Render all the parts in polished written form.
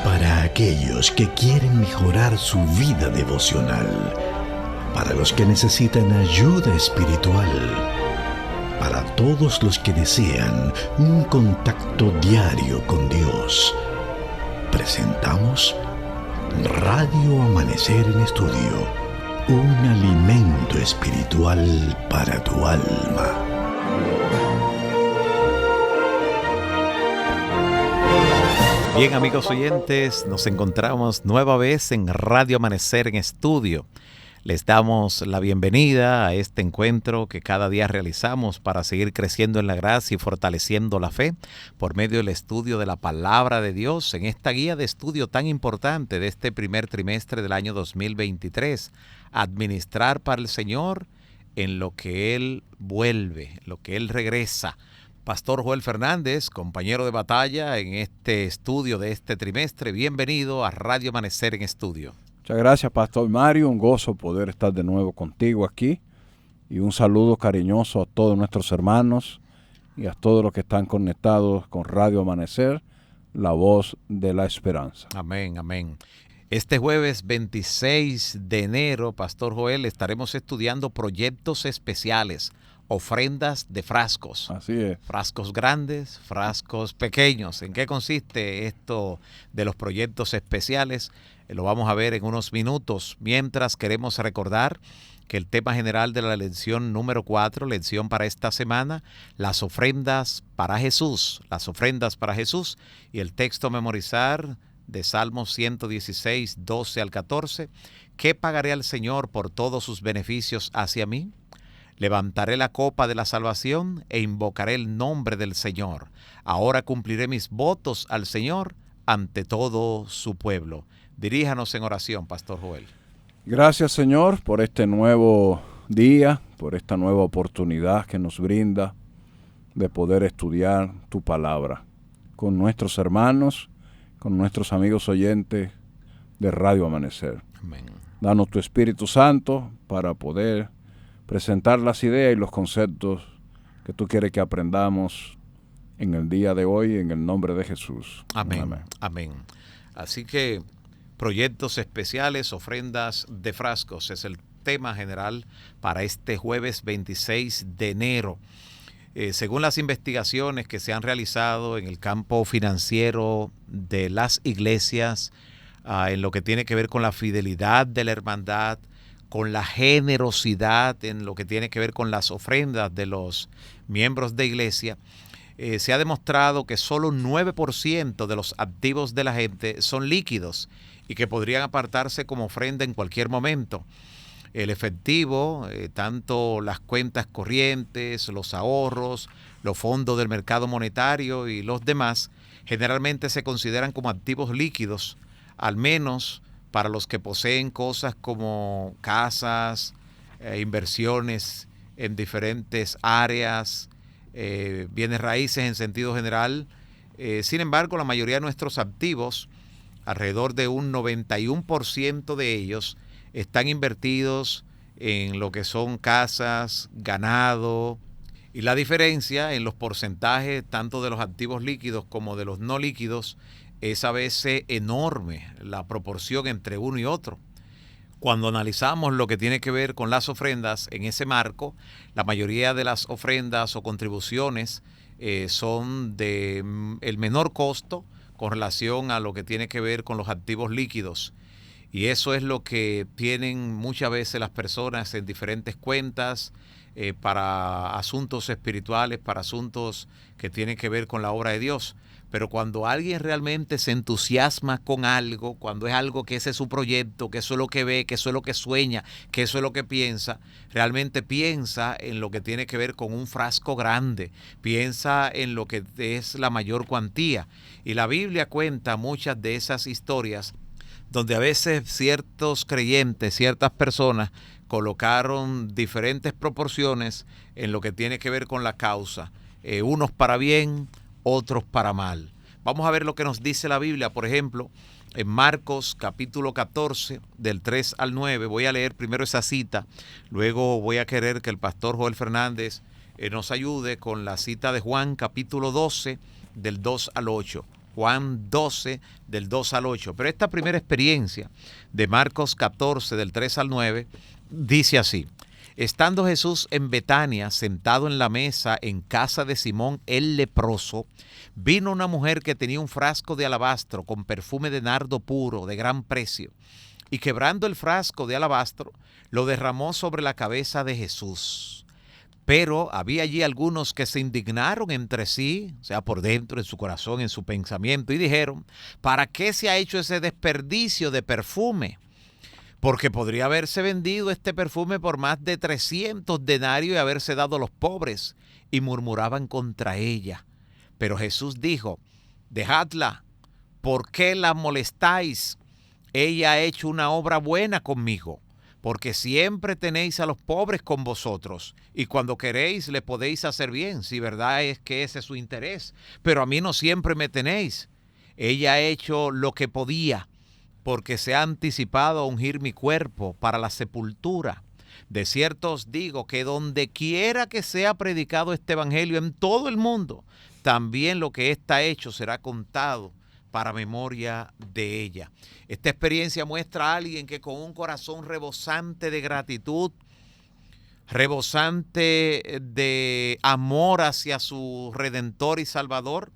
Para aquellos que quieren mejorar su vida devocional, para los que necesitan ayuda espiritual, para todos los que desean un contacto diario con Dios, presentamos Radio Amanecer en Estudio, un alimento espiritual para tu alma. Bien, amigos oyentes, nos encontramos nueva vez en Radio Amanecer en Estudio. Les damos la bienvenida a este encuentro que cada día realizamos para seguir creciendo en la gracia y fortaleciendo la fe por medio del estudio de la Palabra de Dios en esta guía de estudio tan importante de este primer trimestre del año 2023. Administrar para el Señor en lo que Él vuelve, lo que Él regresa. Pastor Joel Fernández, compañero de batalla en este estudio de este trimestre. Bienvenido a Radio Amanecer en Estudio. Muchas gracias, Pastor Mario. Un gozo poder estar de nuevo contigo aquí. Y un saludo cariñoso a todos nuestros hermanos y a todos los que están conectados con Radio Amanecer, la voz de la esperanza. Amén, amén. Este jueves 26 de enero, Pastor Joel, estaremos estudiando proyectos especiales, ofrendas de frascos. Así es. Frascos grandes, frascos pequeños. ¿En qué consiste esto de los proyectos especiales? Lo vamos a ver en unos minutos. Mientras, queremos recordar que el tema general de la lección número 4, lección para esta semana, las ofrendas para Jesús. Las ofrendas para Jesús. Y el texto a memorizar de Salmos 116, 12 al 14. ¿Qué pagaré al Señor por todos sus beneficios hacia mí? Levantaré la copa de la salvación e invocaré el nombre del Señor. Ahora cumpliré mis votos al Señor ante todo su pueblo. Diríjanos en oración, Pastor Joel. Gracias, Señor, por este nuevo día, por esta nueva oportunidad que nos brinda de poder estudiar tu palabra con nuestros hermanos, con nuestros amigos oyentes de Radio Amanecer. Amén. Danos tu Espíritu Santo para poder presentar las ideas y los conceptos que tú quieres que aprendamos en el día de hoy, en el nombre de Jesús. Amén. Amén. Amén. Así que proyectos especiales, ofrendas de frascos, es el tema general para este jueves 26 de enero. Según las investigaciones que se han realizado en el campo financiero de las iglesias, en lo que tiene que ver con la fidelidad de la hermandad, con la generosidad en lo que tiene que ver con las ofrendas de los miembros de iglesia, se ha demostrado que solo un 9% de los activos de la gente son líquidos y que podrían apartarse como ofrenda en cualquier momento. El efectivo, tanto las cuentas corrientes, los ahorros, los fondos del mercado monetario y los demás, generalmente se consideran como activos líquidos, al menos para los que poseen cosas como casas, inversiones en diferentes áreas, bienes raíces en sentido general. Sin embargo, la mayoría de nuestros activos, alrededor de un 91% de ellos, están invertidos en lo que son casas, ganado, y la diferencia en los porcentajes tanto de los activos líquidos como de los no líquidos es a veces enorme, la proporción entre uno y otro. Cuando analizamos lo que tiene que ver con las ofrendas en ese marco, la mayoría de las ofrendas o contribuciones son de el menor costo con relación a lo que tiene que ver con los activos líquidos. Y eso es lo que tienen muchas veces las personas en diferentes cuentas para asuntos espirituales, para asuntos que tienen que ver con la obra de Dios. Pero cuando alguien realmente se entusiasma con algo, cuando es algo que ese es su proyecto, que eso es lo que ve, que eso es lo que sueña, que eso es lo que piensa, realmente piensa en lo que tiene que ver con un frasco grande, piensa en lo que es la mayor cuantía. Y la Biblia cuenta muchas de esas historias donde a veces ciertos creyentes, ciertas personas colocaron diferentes proporciones en lo que tiene que ver con la causa, unos para bien, otros para mal. Vamos a ver lo que nos dice la Biblia, por ejemplo, en Marcos capítulo 14, del 3 al 9. Voy a leer primero esa cita, luego voy a querer que el pastor Joel Fernández nos ayude con la cita de Juan capítulo 12, del 2 al 8. Juan 12, del 2 al 8. Pero esta primera experiencia de Marcos 14, del 3 al 9, dice así: estando Jesús en Betania, sentado en la mesa en casa de Simón el leproso, vino una mujer que tenía un frasco de alabastro con perfume de nardo puro de gran precio, y quebrando el frasco de alabastro, lo derramó sobre la cabeza de Jesús. Pero había allí algunos que se indignaron entre sí, o sea, por dentro, en su corazón, en su pensamiento, y dijeron: ¿para qué se ha hecho ese desperdicio de perfume? Porque podría haberse vendido este perfume por más de 300 denarios y haberse dado a los pobres. Y murmuraban contra ella. Pero Jesús dijo: dejadla, ¿por qué la molestáis? Ella ha hecho una obra buena conmigo, porque siempre tenéis a los pobres con vosotros, y cuando queréis le podéis hacer bien, si verdad es que ese es su interés. Pero a mí no siempre me tenéis. Ella ha hecho lo que podía, porque se ha anticipado a ungir mi cuerpo para la sepultura. De cierto os digo que donde quiera que sea predicado este evangelio en todo el mundo, también lo que está hecho será contado para memoria de ella. Esta experiencia muestra a alguien que con un corazón rebosante de gratitud, rebosante de amor hacia su Redentor y Salvador,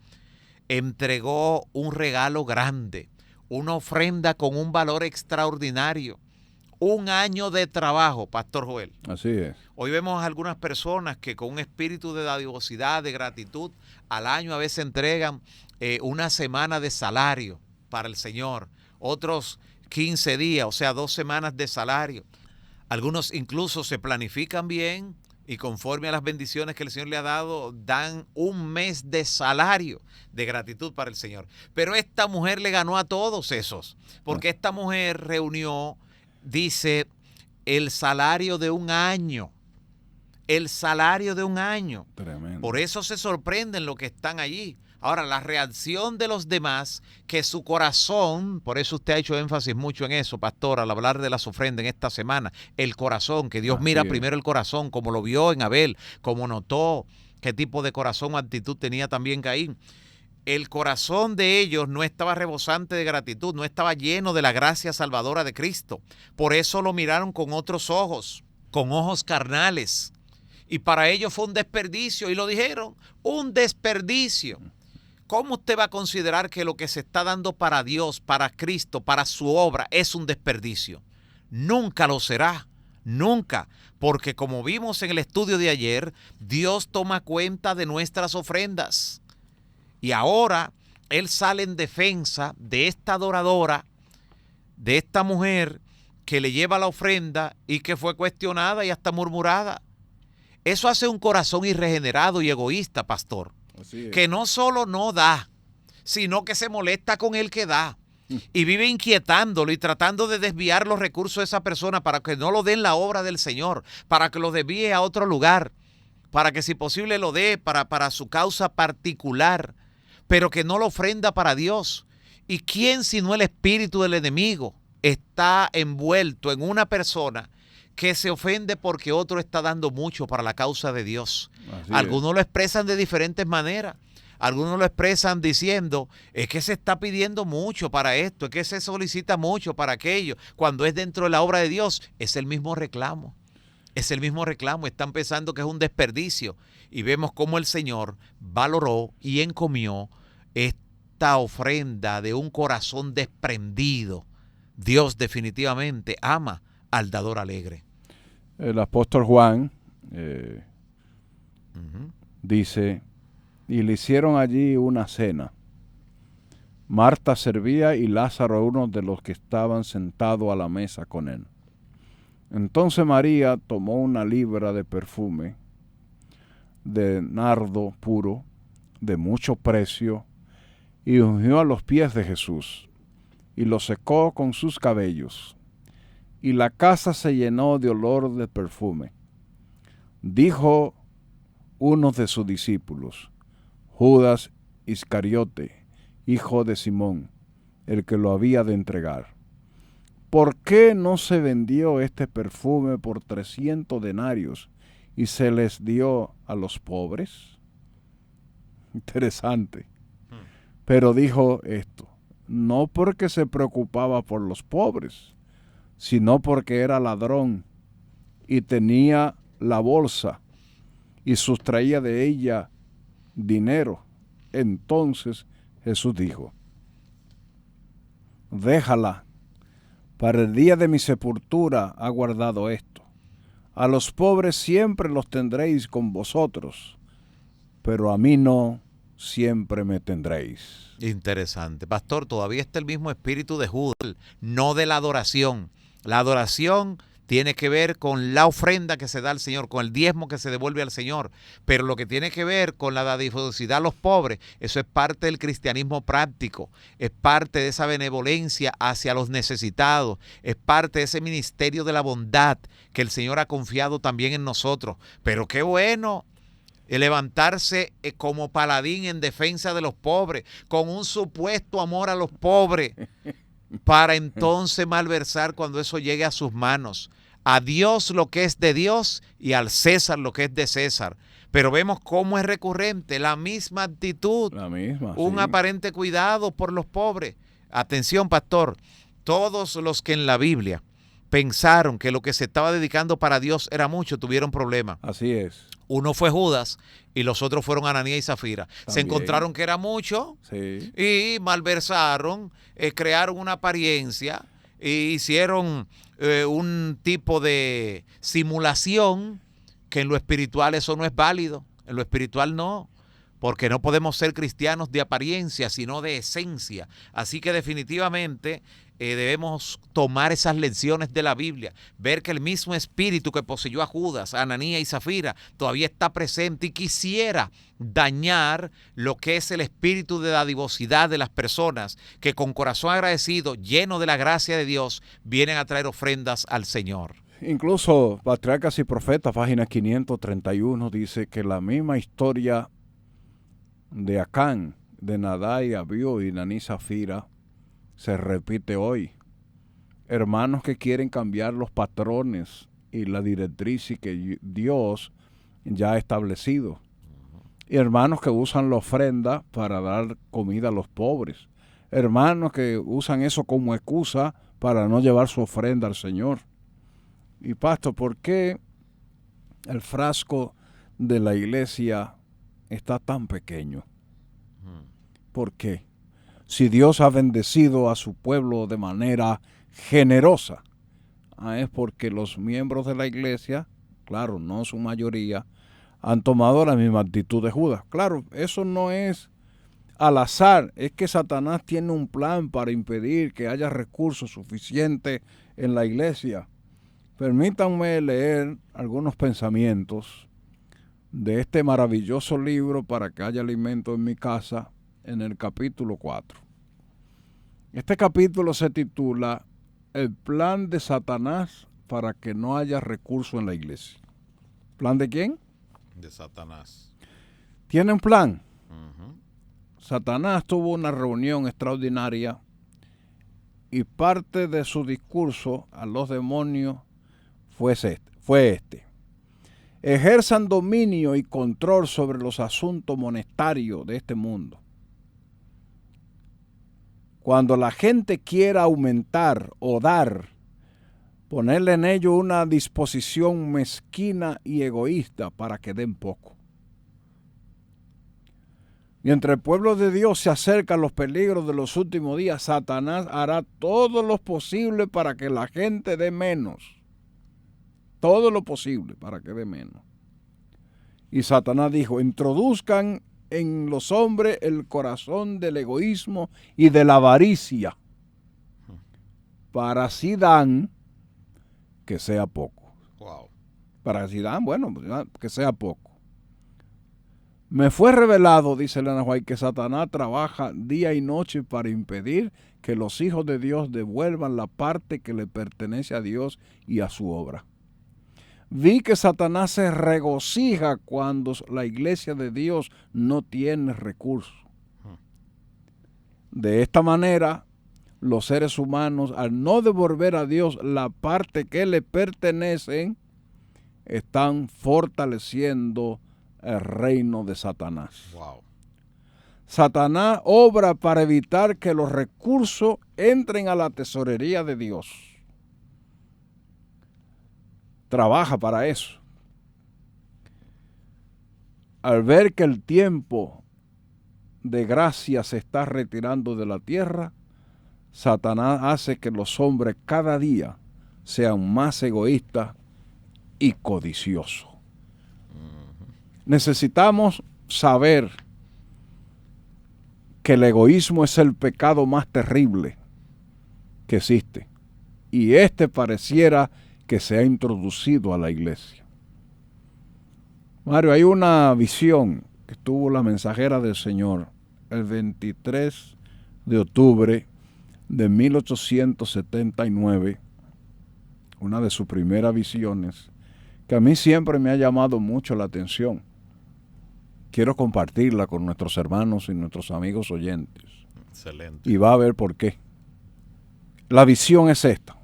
entregó un regalo grande, una ofrenda con un valor extraordinario, un año de trabajo, Pastor Joel. Así es. Hoy vemos a algunas personas que con un espíritu de dadivosidad, de gratitud, al año a veces entregan una semana de salario para el Señor, otros 15 días, o sea, 2 semanas de salario. Algunos incluso se planifican bien y conforme a las bendiciones que el Señor le ha dado, dan un mes de salario de gratitud para el Señor. Pero esta mujer le ganó a todos esos, porque esta mujer reunió, dice, el salario de un año. El salario de un año. Tremendo. Por eso se sorprenden los que están allí. Ahora, la reacción de los demás, que su corazón, por eso usted ha hecho énfasis mucho en eso, pastor, al hablar de las ofrendas en esta semana, el corazón, que Dios mira primero el corazón, como lo vio en Abel, como notó qué tipo de corazón o actitud tenía también Caín. El corazón de ellos no estaba rebosante de gratitud, no estaba lleno de la gracia salvadora de Cristo. Por eso lo miraron con otros ojos, con ojos carnales. Y para ellos fue un desperdicio, y lo dijeron, un desperdicio. ¿Cómo usted va a considerar que lo que se está dando para Dios, para Cristo, para su obra es un desperdicio? Nunca lo será, nunca, porque como vimos en el estudio de ayer, Dios toma cuenta de nuestras ofrendas. Y ahora Él sale en defensa de esta adoradora, de esta mujer que le lleva la ofrenda y que fue cuestionada y hasta murmurada. Eso hace un corazón irregenerado y egoísta, pastor, que no solo no da, sino que se molesta con el que da y vive inquietándolo y tratando de desviar los recursos de esa persona para que no lo den la obra del Señor, para que lo desvíe a otro lugar, para que si posible lo dé para su causa particular, pero que no lo ofrenda para Dios. ¿Y quién sino el espíritu del enemigo está envuelto en una persona que se ofende porque otro está dando mucho para la causa de Dios? Algunos lo expresan de diferentes maneras. Algunos lo expresan diciendo, es que se está pidiendo mucho para esto, es que se solicita mucho para aquello. Cuando es dentro de la obra de Dios, es el mismo reclamo. Es el mismo reclamo. Están pensando que es un desperdicio. Y vemos cómo el Señor valoró y encomió esta ofrenda de un corazón desprendido. Dios definitivamente ama al dador alegre. El apóstol Juan dice, y le hicieron allí una cena. Marta servía y Lázaro uno de los que estaban sentados a la mesa con él. Entonces María tomó una libra de perfume de nardo puro, de mucho precio, y ungió a los pies de Jesús, y lo secó con sus cabellos. Y la casa se llenó de olor de perfume. Dijo uno de sus discípulos, Judas Iscariote, hijo de Simón, el que lo había de entregar, ¿por qué no se vendió este perfume por 300 denarios y se les dio a los pobres? Interesante. Pero dijo esto, no porque se preocupaba por los pobres, sino porque era ladrón y tenía la bolsa y sustraía de ella dinero. Entonces Jesús dijo, déjala, para el día de mi sepultura ha guardado esto. A los pobres siempre los tendréis con vosotros, pero a mí no siempre me tendréis. Interesante. Pastor, todavía está el mismo espíritu de Judas, no de la adoración. La adoración tiene que ver con la ofrenda que se da al Señor, con el diezmo que se devuelve al Señor. Pero lo que tiene que ver con la dadivosidad a los pobres, eso es parte del cristianismo práctico, es parte de esa benevolencia hacia los necesitados, es parte de ese ministerio de la bondad que el Señor ha confiado también en nosotros. Pero qué bueno levantarse como paladín en defensa de los pobres, con un supuesto amor a los pobres, para entonces malversar cuando eso llegue a sus manos. A Dios lo que es de Dios y al César lo que es de César. Pero vemos cómo es recurrente la misma actitud, un aparente cuidado por los pobres. Atención, pastor, todos los que en la Biblia pensaron que lo que se estaba dedicando para Dios era mucho, tuvieron problemas. Así es. Uno fue Judas y los otros fueron Ananías y Zafira. También. Se encontraron que era mucho, sí, y malversaron, crearon una apariencia, e hicieron un tipo de simulación que en lo espiritual eso no es válido. En lo espiritual no, porque no podemos ser cristianos de apariencia, sino de esencia. Así que definitivamente debemos tomar esas lecciones de la Biblia, ver que el mismo espíritu que poseyó a Judas, a Ananías y Zafira todavía está presente y quisiera dañar lo que es el espíritu de dadivosidad de las personas que con corazón agradecido, lleno de la gracia de Dios, vienen a traer ofrendas al Señor. Incluso Patriarcas y Profetas, página 531, dice que la misma historia de Acán, de Nadab y Abiú y Ananías y Zafira se repite hoy. Hermanos que quieren cambiar los patrones y la directriz que Dios ya ha establecido. Y hermanos que usan la ofrenda para dar comida a los pobres. Hermanos que usan eso como excusa para no llevar su ofrenda al Señor. Y pastor, ¿por qué el frasco de la iglesia está tan pequeño? ¿Por qué? Si Dios ha bendecido a su pueblo de manera generosa, es porque los miembros de la iglesia, claro, no su mayoría, han tomado la misma actitud de Judas. Claro, eso no es al azar, es que Satanás tiene un plan para impedir que haya recursos suficientes en la iglesia. Permítanme leer algunos pensamientos de este maravilloso libro para que haya alimento en mi casa, en el capítulo 4. Este capítulo se titula El plan de Satanás para que no haya recurso en la iglesia. ¿Plan de quién? De Satanás. ¿Tiene un plan? Satanás tuvo una reunión extraordinaria y parte de su discurso a los demonios fue este. Ejerzan dominio y control sobre los asuntos monetarios de este mundo. Cuando la gente quiera aumentar o dar, ponerle en ello una disposición mezquina y egoísta para que den poco. Mientras el pueblo de Dios se acerca a los peligros de los últimos días, Satanás hará todo lo posible para que la gente dé menos. Todo lo posible para que dé menos. Y Satanás dijo, introduzcan en los hombres el corazón del egoísmo y de la avaricia, para así dan que sea poco. Wow. Para así dan, bueno, que sea poco. Me fue revelado, dice Elena White, que Satanás trabaja día y noche para impedir que los hijos de Dios devuelvan la parte que le pertenece a Dios y a su obra. Vi que Satanás se regocija cuando la iglesia de Dios no tiene recursos. De esta manera, los seres humanos, al no devolver a Dios la parte que le pertenece, están fortaleciendo el reino de Satanás. Wow. Satanás obra para evitar que los recursos entren a la tesorería de Dios. Trabaja para eso. Al ver que el tiempo de gracia se está retirando de la tierra, Satanás hace que los hombres cada día sean más egoístas y codiciosos. Necesitamos saber que el egoísmo es el pecado más terrible que existe. Y este pareciera que se ha introducido a la iglesia. Mario, hay una visión que tuvo la mensajera del Señor el 23 de octubre de 1879, una de sus primeras visiones, que a mí siempre me ha llamado mucho la atención. Quiero compartirla con nuestros hermanos y nuestros amigos oyentes. Excelente. Y va a ver por qué. La visión es esta.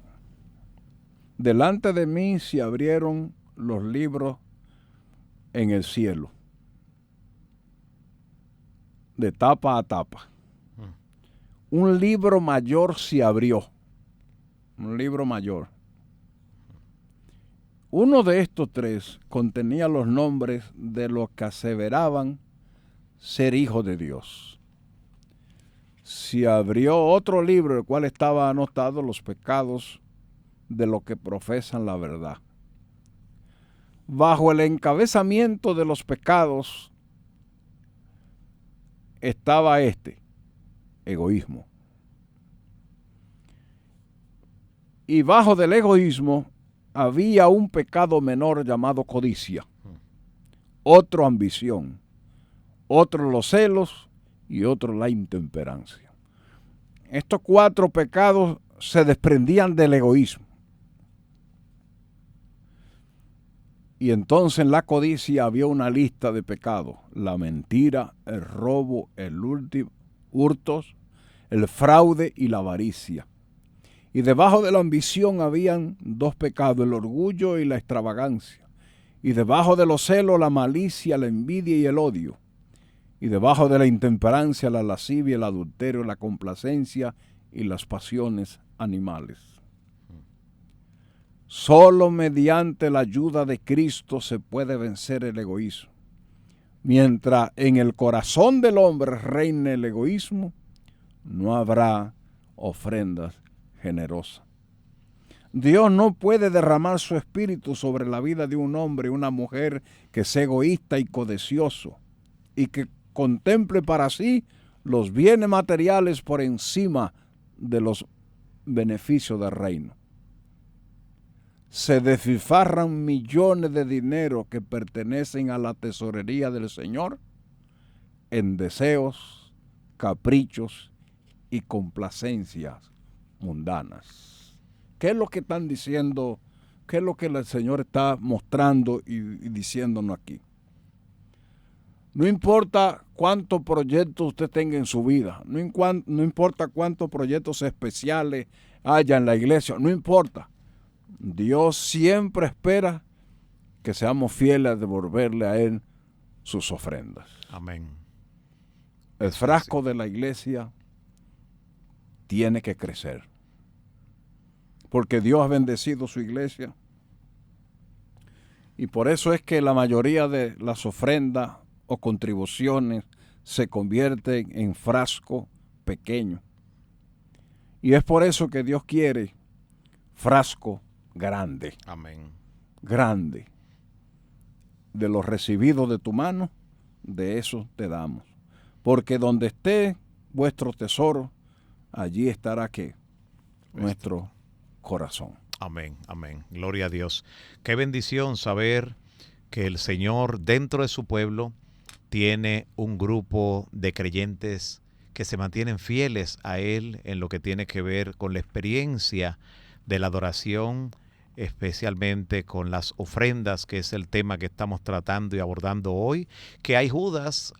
Delante de mí se abrieron los libros en el cielo, de tapa a tapa. Un libro mayor se abrió. Un libro mayor. Uno de estos tres contenía los nombres de los que aseveraban ser hijos de Dios. Se abrió otro libro, el cual estaba anotado los pecados de los que profesan la verdad. Bajo el encabezamiento de los pecados estaba egoísmo. Y bajo del egoísmo había un pecado menor llamado codicia, otro ambición, otro los celos y otro la intemperancia. Estos 4 pecados se desprendían del egoísmo. Y entonces en la codicia había una lista de pecados: la mentira, el robo, el hurtos, el fraude y la avaricia. Y debajo de la ambición habían 2 pecados, el orgullo y la extravagancia. Y debajo de los celos, la malicia, la envidia y el odio. Y debajo de la intemperancia, la lascivia, el adulterio, la complacencia y las pasiones animales. Solo mediante la ayuda de Cristo se puede vencer el egoísmo. Mientras en el corazón del hombre reine el egoísmo, no habrá ofrendas generosas. Dios no puede derramar su espíritu sobre la vida de un hombre o una mujer que sea egoísta y codicioso y que contemple para sí los bienes materiales por encima de los beneficios del reino. Se despilfarran millones de dinero que pertenecen a la tesorería del Señor en deseos, caprichos y complacencias mundanas. ¿Qué es lo que están diciendo? ¿Qué es lo que el Señor está mostrando y diciéndonos aquí? No importa cuántos proyectos usted tenga en su vida, no importa cuántos proyectos especiales haya en la iglesia, no importa. Dios siempre espera que seamos fieles a devolverle a Él sus ofrendas. Amén. El frasco de la iglesia tiene que crecer, porque Dios ha bendecido su iglesia, y por eso es que la mayoría de las ofrendas o contribuciones se convierten en frasco pequeño. Y es por eso que Dios quiere frasco grande. Amén. Grande. De lo recibido de tu mano, de eso te damos. Porque donde esté vuestro tesoro, allí estará ¿qué? Nuestro corazón. Amén, amén. Gloria a Dios. Qué bendición saber que el Señor dentro de su pueblo tiene un grupo de creyentes que se mantienen fieles a Él en lo que tiene que ver con la experiencia de la adoración especialmente con las ofrendas, que es el tema que estamos tratando y abordando hoy, que hay Judas,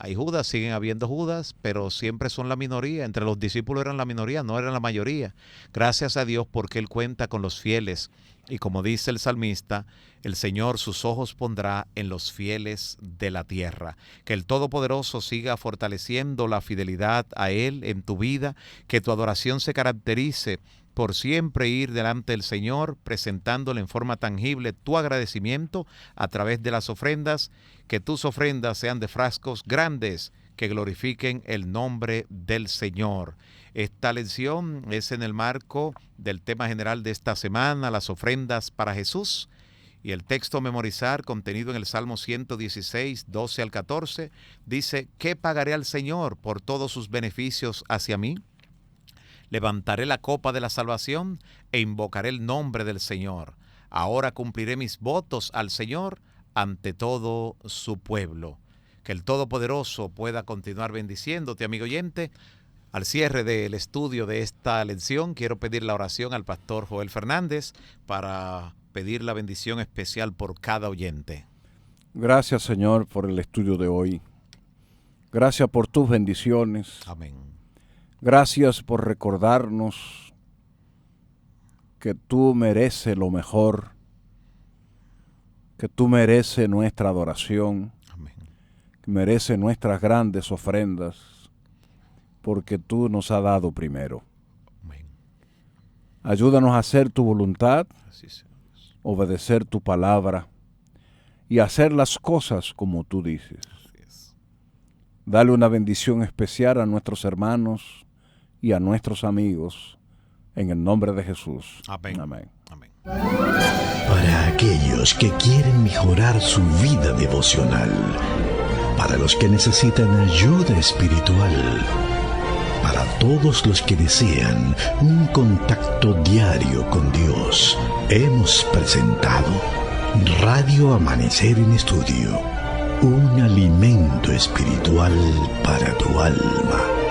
siguen habiendo Judas, pero siempre son la minoría. Entre los discípulos eran la minoría, no eran la mayoría. Gracias a Dios porque Él cuenta con los fieles. Y como dice el salmista, el Señor sus ojos pondrá en los fieles de la tierra. Que el Todopoderoso siga fortaleciendo la fidelidad a Él en tu vida, que tu adoración se caracterice por siempre ir delante del Señor, presentándole en forma tangible tu agradecimiento a través de las ofrendas, que tus ofrendas sean de frascos grandes, que glorifiquen el nombre del Señor. Esta lección es en el marco del tema general de esta semana, las ofrendas para Jesús, y el texto a memorizar contenido en el Salmo 116, 12 al 14, dice: ¿qué pagaré al Señor por todos sus beneficios hacia mí? Levantaré la copa de la salvación e invocaré el nombre del Señor. Ahora cumpliré mis votos al Señor ante todo su pueblo. Que el Todopoderoso pueda continuar bendiciéndote, amigo oyente. Al cierre del estudio de esta lección, quiero pedir la oración al pastor Joel Fernández para pedir la bendición especial por cada oyente. Gracias, Señor, por el estudio de hoy. Gracias por tus bendiciones. Amén. Gracias por recordarnos que tú mereces lo mejor, que tú mereces nuestra adoración, Amén. que mereces nuestras grandes ofrendas, porque tú nos has dado primero. Amén. Ayúdanos a hacer tu voluntad, Así sea. obedecer tu palabra y hacer las cosas como tú dices. Así es. Dale una bendición especial a nuestros hermanos y a nuestros amigos, en el nombre de Jesús. Amén. Amén. Amén. Para aquellos que quieren mejorar su vida devocional, para los que necesitan ayuda espiritual, para todos los que desean un contacto diario con Dios, hemos presentado Radio Amanecer en Estudio, un alimento espiritual para tu alma.